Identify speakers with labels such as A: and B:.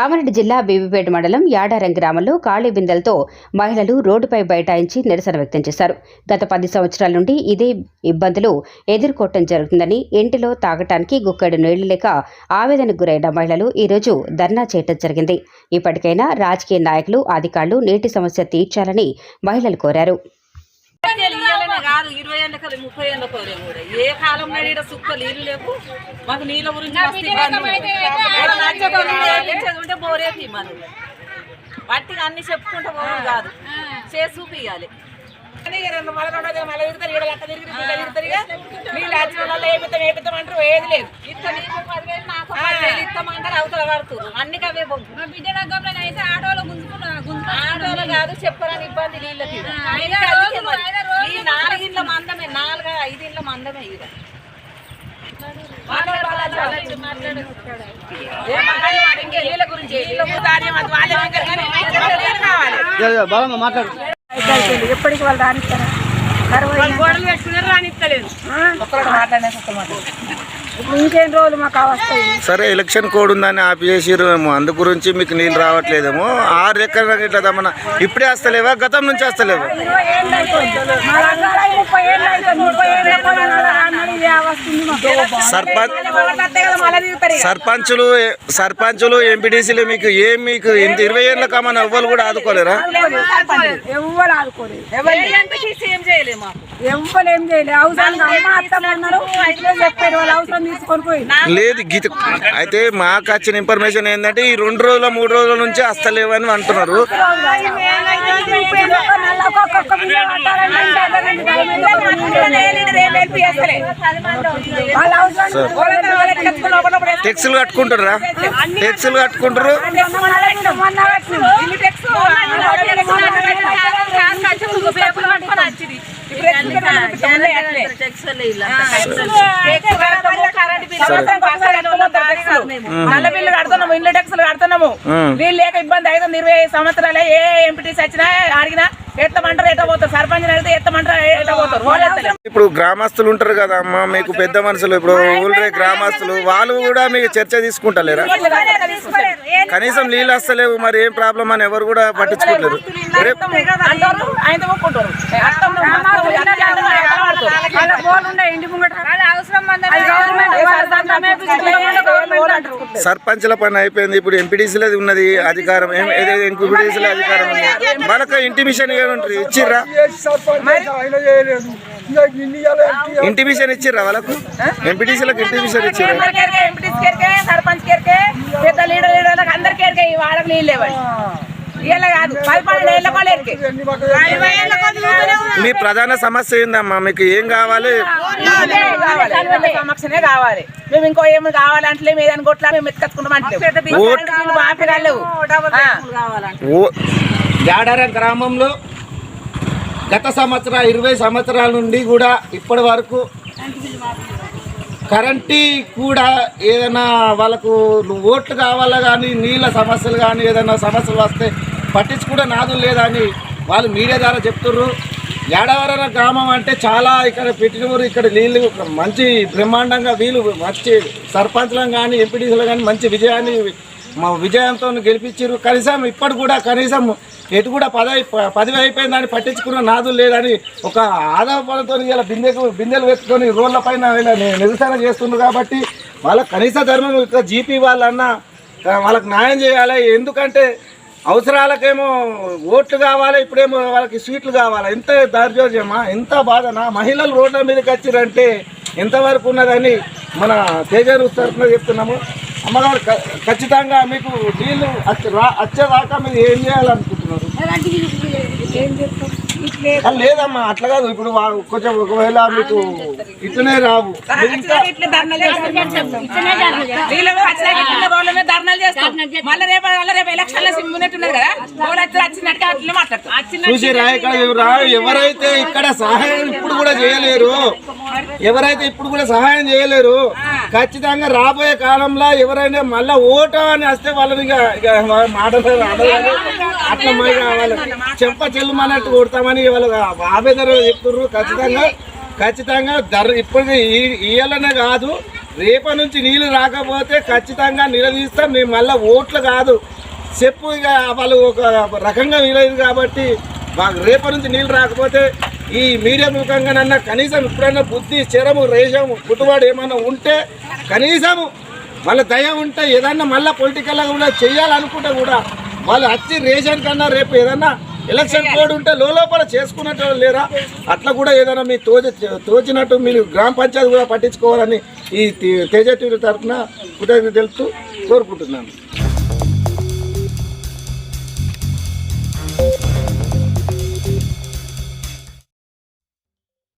A: కామారెడ్డి జిల్లా బీబీపేట మండలం యాడారం గ్రామంలో ఖాళీ బిందెలతో మహిళలు రోడ్డుపై బైఠాయించి నిరసన వ్యక్తం చేశారు. గత 10 సంవత్సరాల నుండి ఇదే ఇబ్బందులు ఎదుర్కోవటం జరుగుతుందని, ఇంటిలో తాగటానికి గుక్కెడు నీళ్లు లేక ఆవేదనకు గురైన మహిళలు ఈరోజు ధర్నా చేయడం జరిగింది. ఇప్పటికైనా రాజకీయ నాయకులు, అధికారులు నీటి సమస్య తీర్చాలని మహిళలు కోరారు.
B: కాదు 20 ఏళ్ళ 30 ఏళ్ళ కోరే కూడా ఏ కాలం నడిడ సుక్క నీళ్ళు లేవు. మాకు నీళ్ళ గురించి ఉంటే బోరేపి మనం వాటికి అన్ని చెప్పుకుంటూ పోవడం కాదు, చేసి చూపియాలి. ఏపిస్తామంటారు, ఏది లేదు. ఇస్తామంటారు, అవతల పడుతున్నారు. అన్ని అవే అయితే ఆటోలో కాదు చెప్పరాని ఇబ్బంది నీళ్ళకి. 4 ఇండ్ల మందమే, 4-5 ఇండ్ల మందమే. ఇక నీళ్ళ గురించి
C: ఎప్పటికి వాళ్ళు రానిస్తారా? గోడలు పెట్టుకున్నారు, రానిస్తలేదు. ఇంకేం రోజులు మాకు అవస్థ.
D: సరే, ఎలక్షన్ కోడ్ ఉందని ఆపి చేసిరేమో, అందు గురించి మీకు నీళ్ళు రావట్లేదేమో. 6 ఎకరాల ఇట్లా దమ్మన ఇప్పుడే వస్తలేవా, గతం నుంచి వస్తలేవా? సర్పంచులు ఎంపీటీసీలు మీకు ఇంత 20 ఏళ్ళ కమని ఎవ్వరు కూడా ఆదుకోలేరా?
C: ఎవ్వరు ఆదుకోలేదు, ఏం చేయలేదు.
D: లేదు గీత. అయితే మాకు వచ్చిన ఇన్ఫర్మేషన్ ఏంటంటే ఈ 2 రోజుల 3 రోజుల నుంచి వస్తలేవని అంటున్నారు. టెక్స్లు కట్టుకుంటారా? టెక్స్లు కట్టుకుంటారు.
C: నల్ల బిల్లు కడుతున్నాము, ఇల్లు టెక్స్లు కడుతున్నాము. వీళ్ళు లేక ఇబ్బంది అవుతుంది. 20 సంవత్సరాలే ఏ ఎంపీటీసీ వచ్చినా అడిగినా ఎత్తమంటారు, ఎట్ట పోతారు. సర్పంచ్ అడిగితే ఎత్తమంటారు, ఎట్ట పోతారు.
D: ఇప్పుడు గ్రామస్తులు ఉంటారు కదా అమ్మ, మీకు పెద్ద మనుషులు, ఇప్పుడు ఊళ్ళో గ్రామస్తులు వాళ్ళు కూడా మీకు చర్చ తీసుకుంటలేరా? కనీసం నీళ్ళు వస్తలేవు, మరి ఏం ప్రాబ్లం అని ఎవరు కూడా పట్టించుకోలేరు. సర్పంచ్ల పని అయిపోయింది, ఇప్పుడు ఎంపీటీసీలది ఉన్నది అధికారం. ఎంపీటీసీల అధికారం ఉంది. మనకు ఇంటిమిషన్ ఏమంటారు, ఇచ్చిర్రా? ఇంటిమిషన్ ఇచ్చిర్రా వాళ్ళకు? ఎంపీటీసీలకు ఇంటిమిషన్ ఇచ్చిర్రా?
C: సర్పంచ్ కేరికే, పెద్ద లీడర్ అందరికీ వాళ్ళకి నీళ్ళు లేవండి.
D: మీ ప్రధాన సమస్య ఏందమ్మా? మీకు ఏం కావాలి?
C: సమస్యనే కావాలి. మేము ఇంకో ఏమి కావాలంటే ఏదైనా కొట్లా మేము ఎత్తుకొచ్చుకుంటాం.
D: యాడారం గ్రామంలో గత సంవత్సరం 20 సంవత్సరాల నుండి కూడా ఇప్పటి వరకు కరెంటీ కూడా ఏదైనా వాళ్ళకు ఓట్లు కావాలా కానీ, నీళ్ళ సమస్యలు కానీ ఏదైనా సమస్యలు వస్తే పట్టించుకుంటే నాదులు లేదని వాళ్ళు మీడియా ద్వారా చెప్తుర్రు. యాడవరం గ్రామం అంటే చాలా ఇక్కడ పెట్టినవారు, ఇక్కడ నీళ్ళు మంచి బ్రహ్మాండంగా వీళ్ళు మంచి సర్పంచ్లను కానీ ఎంపీటీసీలు కానీ మంచి విజయంతో గెలిపించారు. కనీసం ఇప్పటి కూడా కనీసం ఎటు కూడా పదవి అయిపోయిందని పట్టించుకున్న నాదులు లేదని ఒక ఆదాపంతో ఇలా బిందెలు పెట్టుకొని రోడ్ల పైన నిరసన చేస్తున్నారు. కాబట్టి వాళ్ళకి కనీస ధర్మం ఇక్కడ జీపీ వాళ్ళన్నా వాళ్ళకి న్యాయం చేయాలి. ఎందుకంటే అవసరాలకేమో ఓట్లు కావాలి, ఇప్పుడేమో వాళ్ళకి సీట్లు కావాలి. ఎంత దార్జోజ్యమా, ఎంత బాధనా? మహిళలు రోడ్ల మీదకి వచ్చిరంటే ఎంతవరకు ఉన్నదని మన తేజరు తరఫున చెప్తున్నాము. అమ్మగారు, ఖచ్చితంగా మీకు నీళ్ళు వచ్చేదాకా మీరు ఏం చేయాలనుకుంటున్నారు? లేదమ్మా, అట్లా కాదు. ఇప్పుడు కొంచెం ఒకవేళ మీకు ఇట్లనే రావు, చూసిరా? ఇక్కడ ఎవరైతే ఇక్కడ సహాయం ఇప్పుడు కూడా చేయలేరు, ఖచ్చితంగా రాబోయే కాలంలో ఎవరైనా మళ్ళా ఓటు అని వస్తే వాళ్ళని మాటలు అట్లా మై కావాలి, చెంప చెల్లుమన్నట్టు కొడతామని వాళ్ళు ఆవేదన చెప్తున్నారు. ఖచ్చితంగా ఇప్పటికీ ఇయ్యాలనే కాదు, రేపటి నుంచి నీళ్ళు రాకపోతే ఖచ్చితంగా నిలదీస్తాం. మేము మళ్ళీ ఓట్లు కాదు చెప్పు, ఇక వాళ్ళు ఒక రకంగా వీలేదు కాబట్టి రేపటి నుంచి నీళ్ళు రాకపోతే ఈ మీడియా ముఖంగానన్నా కనీసం ఇప్పుడైనా బుద్ధి చెరము రేషము పుట్టుబాటు ఏమన్నా ఉంటే కనీసము వాళ్ళ దయ ఉంటే ఏదన్నా మళ్ళీ పొలిటికల్గా కూడా చేయాలనుకుంటే కూడా వాళ్ళు వచ్చి రేషన్ కన్నా రేపు ఏదన్నా ఎలక్షన్ కోడ్ ఉంటే లోపల చేసుకున్నట్టు లేరా? అట్లా కూడా ఏదైనా మీ తోచినట్టు మీరు గ్రామ పంచాయతీ కూడా పట్టించుకోవాలని ఈ తేజ టీవీ తరఫున కృతజ్ఞతలు తెలుపుతూ కోరుకుంటున్నాను.